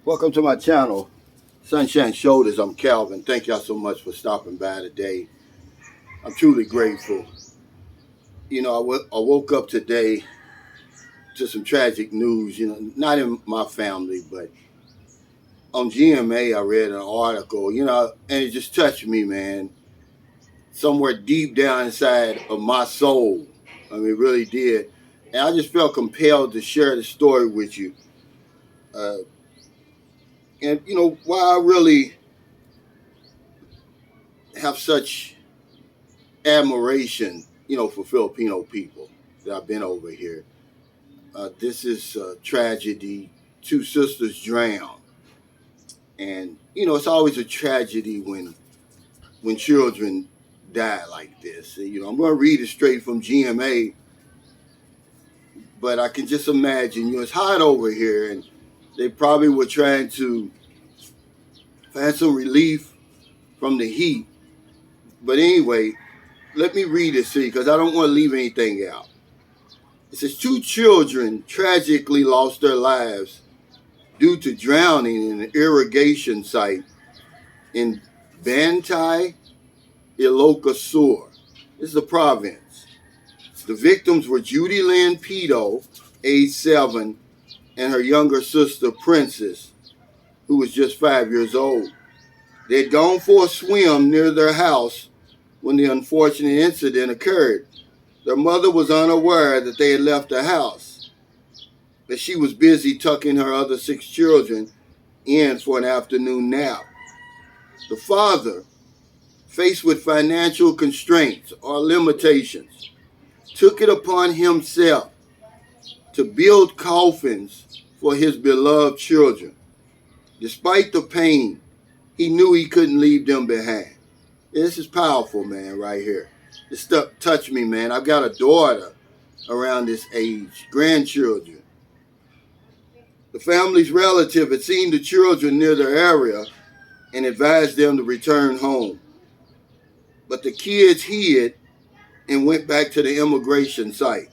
Welcome to my channel, Sunshine Shoulders. I'm Calvin. Thank y'all so much for stopping by today. I'm truly grateful. I woke up today to some tragic news, not in my family, but on GMA, I read an article, and it just touched me, man, somewhere deep down inside of my soul. I mean, it really did. And I just felt compelled to share the story with you. Uh, and why I really have such admiration, for Filipino people that I've been over here. This is a tragedy. Two sisters drowned, and it's always a tragedy when children die like this. I'm going to read it straight from GMA, but I can just imagine. It's hot over here, and they probably were trying to find some relief from the heat. But anyway, let me read it, see, because I don't want to leave anything out. It says two children tragically lost their lives due to drowning in an irrigation site in Bantay, Ilocos. This is a province. The victims were Judy Lynn Pito, age 7, and her younger sister, Princess, who was just 5 years old. They had gone for a swim near their house when the unfortunate incident occurred. Their mother was unaware that they had left the house, that she was busy tucking her other 6 children in for an afternoon nap. The father, faced with financial constraints or limitations, took it upon himself to build coffins for his beloved children. Despite the pain, he knew he couldn't leave them behind. This is powerful, man, right here. This stuff touched me, man. I've got a daughter around this age, grandchildren. The family's relative had seen the children near their area and advised them to return home. But the kids hid and went back to the immigration site.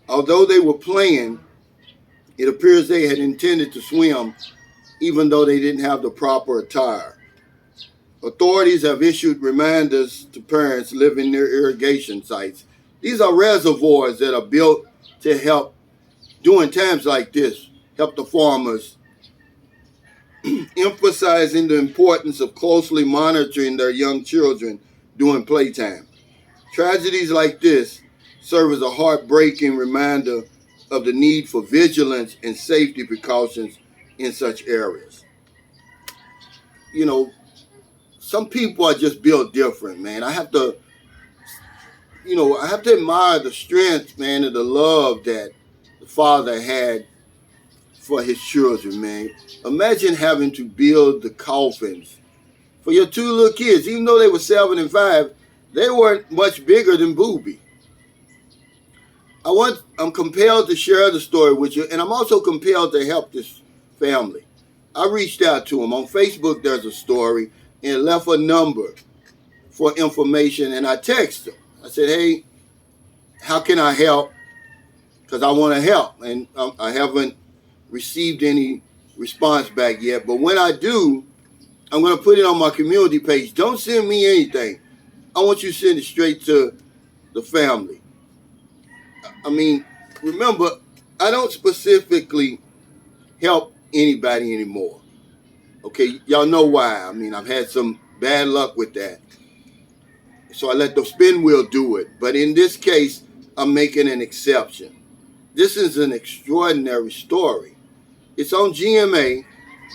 Although they were playing, it appears they had intended to swim, even though they didn't have the proper attire. Authorities have issued reminders to parents living near irrigation sites. These are reservoirs that are built to help, during times like this, help the farmers, emphasizing the importance of closely monitoring their young children during playtime. Tragedies like this serve as a heartbreaking reminder of the need for vigilance and safety precautions in such areas. Some people are just built different, man. I have to admire the strength, man, and the love that the father had for his children, man. Imagine having to build the coffins for your 2 little kids. Even though they were 7 and 5, they weren't much bigger than Booby. I'm compelled to share the story with you, and I'm also compelled to help this family. I reached out to them. On Facebook, there's a story, and left a number for information, and I texted them. I said, hey, how can I help? Because I want to help, and I haven't received any response back yet. But when I do, I'm going to put it on my community page. Don't send me anything. I want you to send it straight to the family. I mean, remember, I don't specifically help anybody anymore. Okay, y'all know why. I mean, I've had some bad luck with that. So I let the spin wheel do it. But in this case, I'm making an exception. This is an extraordinary story. It's on GMA.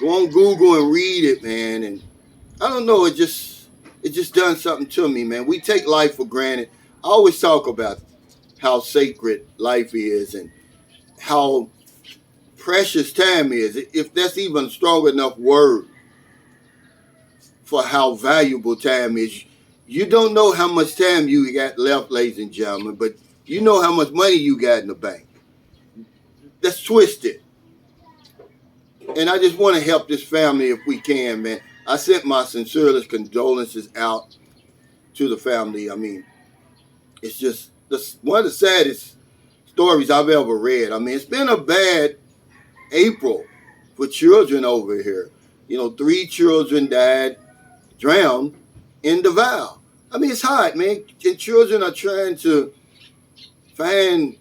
Go on Google and read it, man. And I don't know, it just done something to me, man. We take life for granted. I always talk about how sacred life is and how precious time is, if that's even a strong enough word for how valuable time is. You don't know how much time you got left, ladies and gentlemen, but you know how much money you got in the bank. That's twisted. And I just want to help this family if we can, man. I sent my sincerest condolences out to the family. I mean, it's just one of the saddest stories I've ever read. I mean, it's been a bad April for children over here. 3 children died, drowned in the Val. I mean, it's hot, man. And children are trying to find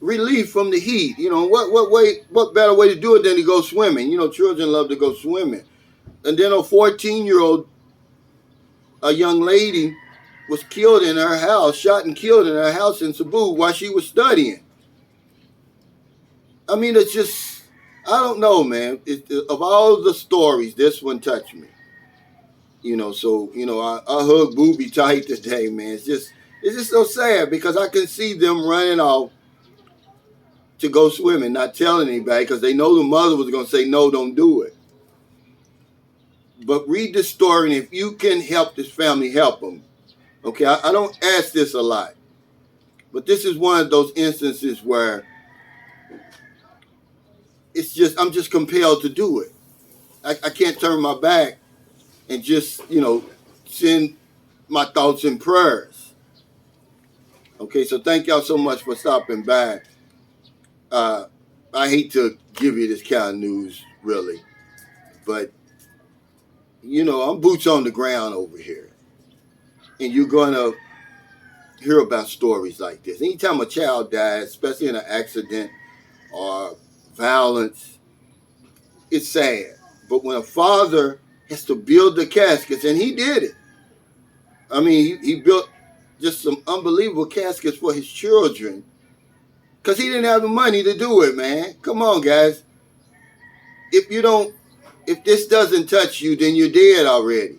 relief from the heat. What better way to do it than to go swimming? Children love to go swimming. And then a 14-year-old, a young lady, was killed in her house, shot and killed in her house in Cebu while she was studying. I mean, it's just, I don't know, man. Of all the stories, this one touched me. I hug Booby tight today, man. It's just so sad because I can see them running off to go swimming, not telling anybody because they know the mother was going to say, no, don't do it. But read the story, and if you can help this family, help them. Okay, I don't ask this a lot, but this is one of those instances where I'm just compelled to do it. I can't turn my back and just, send my thoughts and prayers. Okay, so thank y'all so much for stopping by. I hate to give you this kind of news, really, but, I'm boots on the ground over here. And you're going to hear about stories like this. Anytime a child dies, especially in an accident or violence, it's sad. But when a father has to build the caskets, and he did it. I mean, he built just some unbelievable caskets for his children because he didn't have the money to do it, man. Come on, guys. If this doesn't touch you, then you're dead already.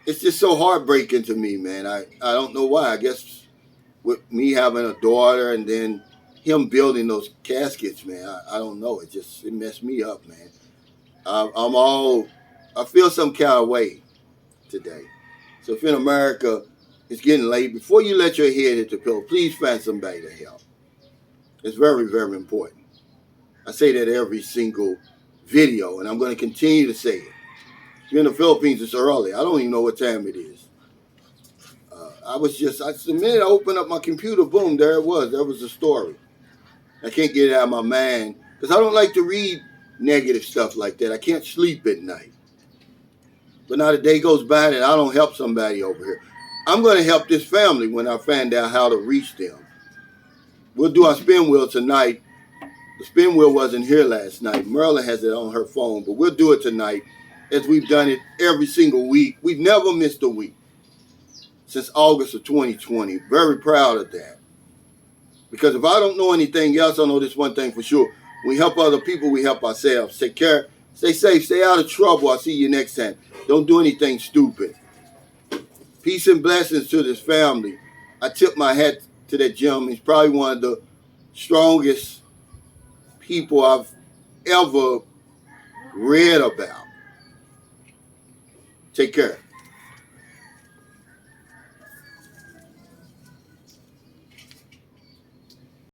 It's just so heartbreaking to me, man. I don't know why. I guess with me having a daughter and then him building those caskets, man, I don't know. It messed me up, man. I feel some kind of way today. So if in America it's getting late, before you let your head hit the pillow, please find somebody to help. It's very, very important. I say that every single video, and I'm going to continue to say it. If you're in the Philippines, it's early. I don't even know what time it is. The minute I opened up my computer, boom, there it was. There was the story. I can't get it out of my mind because I don't like to read negative stuff like that. I can't sleep at night. But now the day goes by and I don't help somebody over here. I'm going to help this family when I find out how to reach them. We'll do our spin wheel tonight. The spin wheel wasn't here last night. Merla has it on her phone, but we'll do it tonight as we've done it every single week. We've never missed a week since August of 2020. Very proud of that. Because if I don't know anything else, I know this one thing for sure. We help other people, we help ourselves. Take care. Stay safe. Stay out of trouble. I'll see you next time. Don't do anything stupid. Peace and blessings to this family. I tip my hat to that gentleman. He's probably one of the strongest people I've ever read about. Take care.